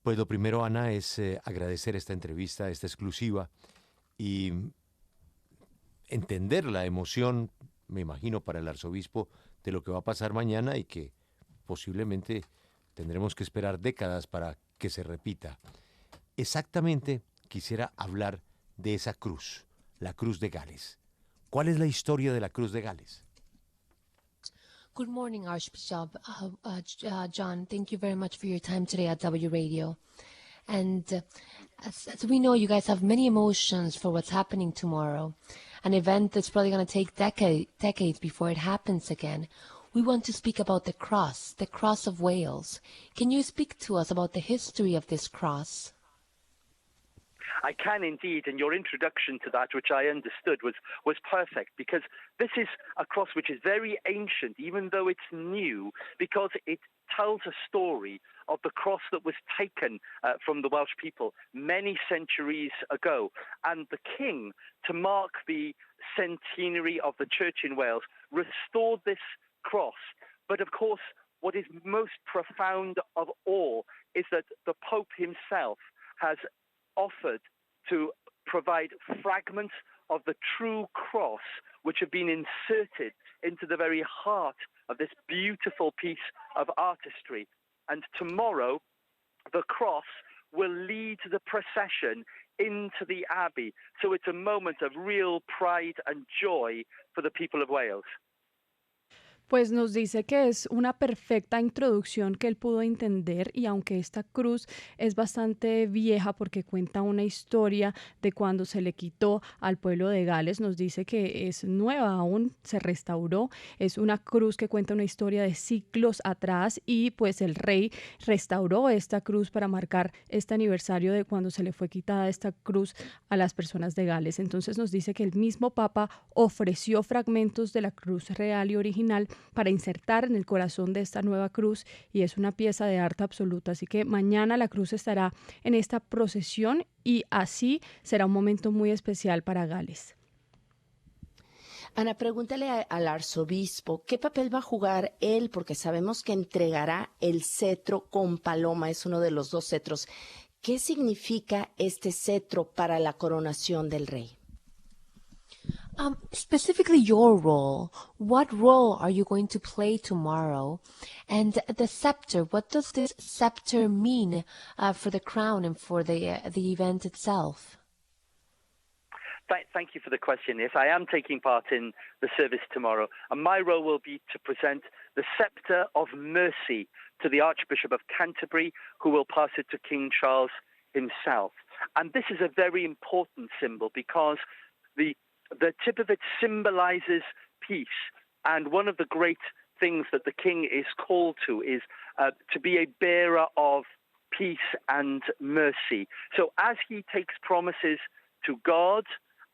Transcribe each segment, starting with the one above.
Pues lo primero, Ana, es agradecer esta entrevista, esta exclusiva y entender la emoción, me imagino, para el arzobispo de lo que va a pasar mañana y que posiblemente tendremos que esperar décadas para que se repita. Exactamente quisiera hablar de esa cruz, la cruz de Gales. ¿Cuál es la historia de la cruz de Gales? Good morning, Archbishop John. Thank you very much for your time today at W Radio. And as we know, you guys have many emotions for what's happening tomorrow, an event that's probably going to take decades before it happens again. We want to speak about the cross of Wales. Can you speak to us about the history of this cross? I can indeed, and your introduction to that, which I understood, was perfect, because this is a cross which is very ancient, even though it's new, because it tells a story of the cross that was taken from the Welsh people many centuries ago. And the king, to mark the centenary of the church in Wales, restored this cross. But of course, what is most profound of all is that the Pope himself has offered to provide fragments of the true cross, which have been inserted into the very heart of this beautiful piece of artistry. And tomorrow, the cross will lead the procession into the Abbey. So it's a moment of real pride and joy for the people of Wales. Pues nos dice que es una perfecta introducción que él pudo entender, y aunque esta cruz es bastante vieja porque cuenta una historia de cuando se le quitó al pueblo de Gales, nos dice que es nueva aún, se restauró, es una cruz que cuenta una historia de siglos atrás, y pues el rey restauró esta cruz para marcar este aniversario de cuando se le fue quitada esta cruz a las personas de Gales. Entonces nos dice que el mismo Papa ofreció fragmentos de la cruz real y original para insertar en el corazón de esta nueva cruz, y es una pieza de arte absoluta. Así que mañana la cruz estará en esta procesión y así será un momento muy especial para Gales. Ana, pregúntale al arzobispo qué papel va a jugar él, porque sabemos que entregará el cetro con paloma, es uno de los dos cetros. ¿Qué significa este cetro para la coronación del rey? Specifically your role. What role are you going to play tomorrow? And the scepter, what does this scepter mean for the crown and for the event itself? Thank you for the question. Yes, I am taking part in the service tomorrow, and my role will be to present the scepter of mercy to the Archbishop of Canterbury, who will pass it to King Charles himself. And this is a very important symbol because the tip of it symbolizes peace. And one of the great things that the king is called to is to be a bearer of peace and mercy. So as he takes promises to God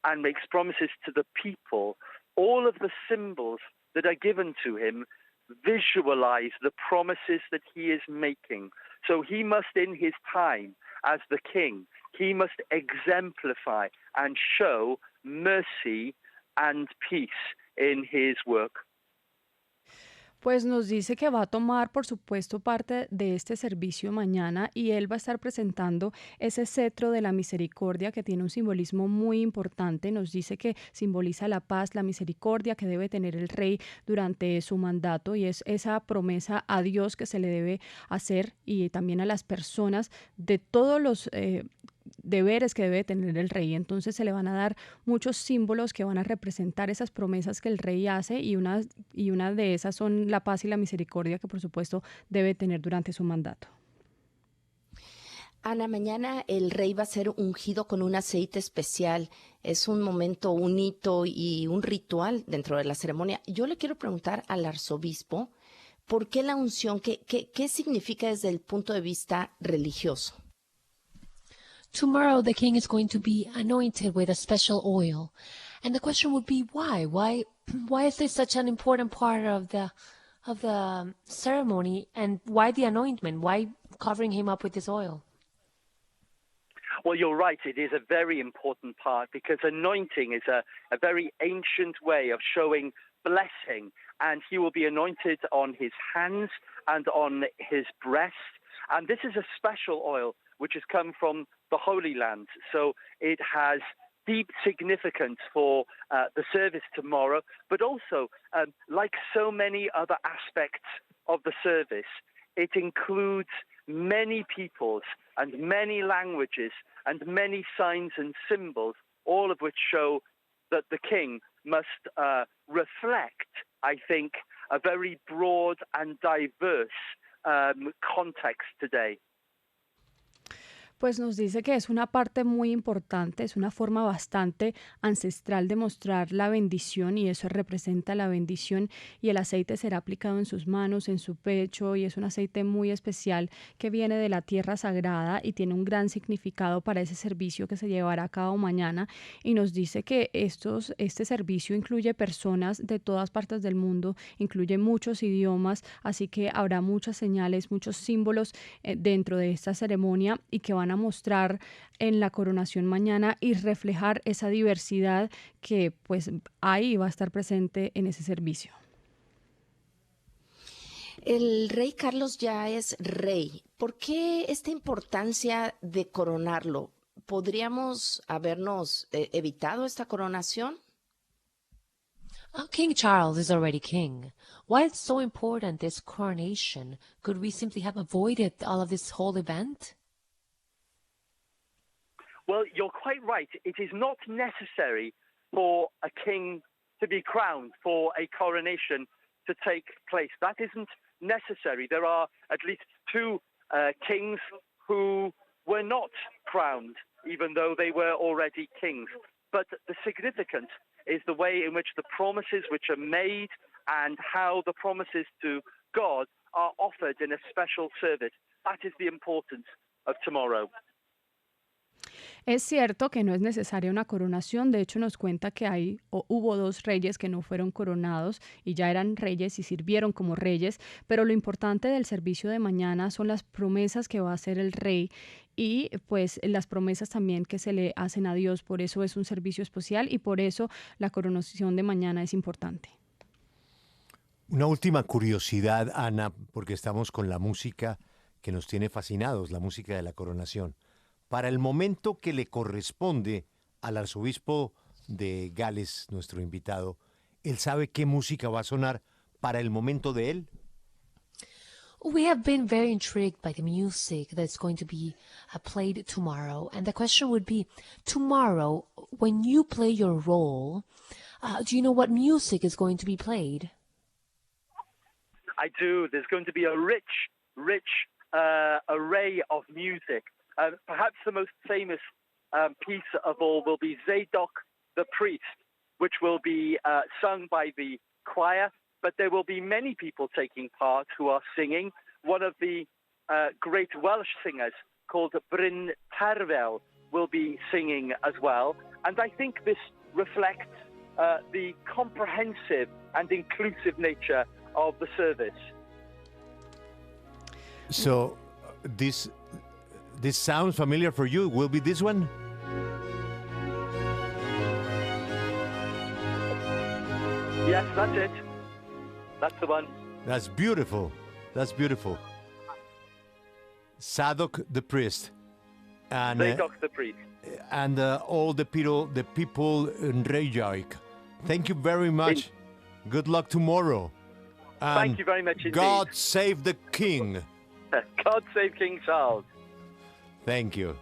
and makes promises to the people, all of the symbols that are given to him visualize the promises that he is making. So he must, in his time as the king, he must exemplify and show mercy and peace in his work. Pues nos dice que va a tomar, por supuesto, parte de este servicio mañana, y él va a estar presentando ese cetro de la misericordia que tiene un simbolismo muy importante. Nos dice que simboliza la paz, la misericordia que debe tener el rey durante su mandato, y es esa promesa a Dios que se le debe hacer y también a las personas de todos los deberes que debe tener el rey. Entonces se le van a dar muchos símbolos que van a representar esas promesas que el rey hace, y una de esas son la paz y la misericordia que por supuesto debe tener durante su mandato. Ana, mañana el rey va a ser ungido con un aceite especial. Es un momento, un hito y un ritual dentro de la ceremonia. Yo le quiero preguntar al arzobispo, ¿por qué la unción? ¿Qué significa desde el punto de vista religioso? Tomorrow the king is going to be anointed with a special oil. And the question would be why? Why is this such an important part of the ceremony, and why the anointment? Why covering him up with this oil? Well, you're right. It is a very important part because anointing is a very ancient way of showing blessing, and he will be anointed on his hands and on his breast. And this is a special oil which has come from the Holy Land. So it has deep significance for the service tomorrow, but also, like so many other aspects of the service, it includes many peoples and many languages and many signs and symbols, all of which show that the king must reflect, I think, a very broad and diverse context today. Pues nos dice que es una parte muy importante, es una forma bastante ancestral de mostrar la bendición y eso representa la bendición y el aceite será aplicado en sus manos, en su pecho y es un aceite muy especial que viene de la tierra sagrada y tiene un gran significado para ese servicio que se llevará a cabo mañana y nos dice que este servicio incluye personas de todas partes del mundo, incluye muchos idiomas, así que habrá muchas señales, muchos símbolos dentro de esta ceremonia y que van a mostrar en la coronación mañana y reflejar esa diversidad que pues ahí va a estar presente en ese servicio. El rey Carlos ya es rey. ¿Por qué esta importancia de coronarlo? ¿Podríamos habernos evitado esta coronación? King Charles is already king. Why it's so important, this coronation? Could we simply have avoided all of this whole event? Well, you're quite right. It is not necessary for a king to be crowned, for a coronation to take place. That isn't necessary. There are at least two kings who were not crowned, even though they were already kings. But the significance is the way in which the promises which are made and how the promises to God are offered in a special service. That is the importance of tomorrow. Es cierto que no es necesaria una coronación, de hecho nos cuenta que hubo dos reyes que no fueron coronados y ya eran reyes y sirvieron como reyes, pero lo importante del servicio de mañana son las promesas que va a hacer el rey y pues las promesas también que se le hacen a Dios, por eso es un servicio especial y por eso la coronación de mañana es importante. Una última curiosidad, Ana, porque estamos con la música que nos tiene fascinados, la música de la coronación. Para el momento que le corresponde al arzobispo de Gales, nuestro invitado, ¿él sabe qué música va a sonar para el momento de él? We have been very intrigued by the music that's going to be played tomorrow. And the question would be, tomorrow, when you play your role, do you know what music is going to be played? I do. There's going to be a rich array of music. Perhaps the most famous piece of all will be Zadok the priest, which will be sung by the choir, but there will be many people taking part who are singing. One of the great Welsh singers called Bryn Terfel will be singing as well. And I think this reflects the comprehensive and inclusive nature of the service. So this sounds familiar for you. Will be this one? Yes, that's it. That's the one. That's beautiful. That's beautiful. Zadok the priest. And Zadok the priest. And all the people in Reykjavik. Thank you very much. Good luck tomorrow. And thank you very much indeed. God save the king. God save King Charles. Thank you.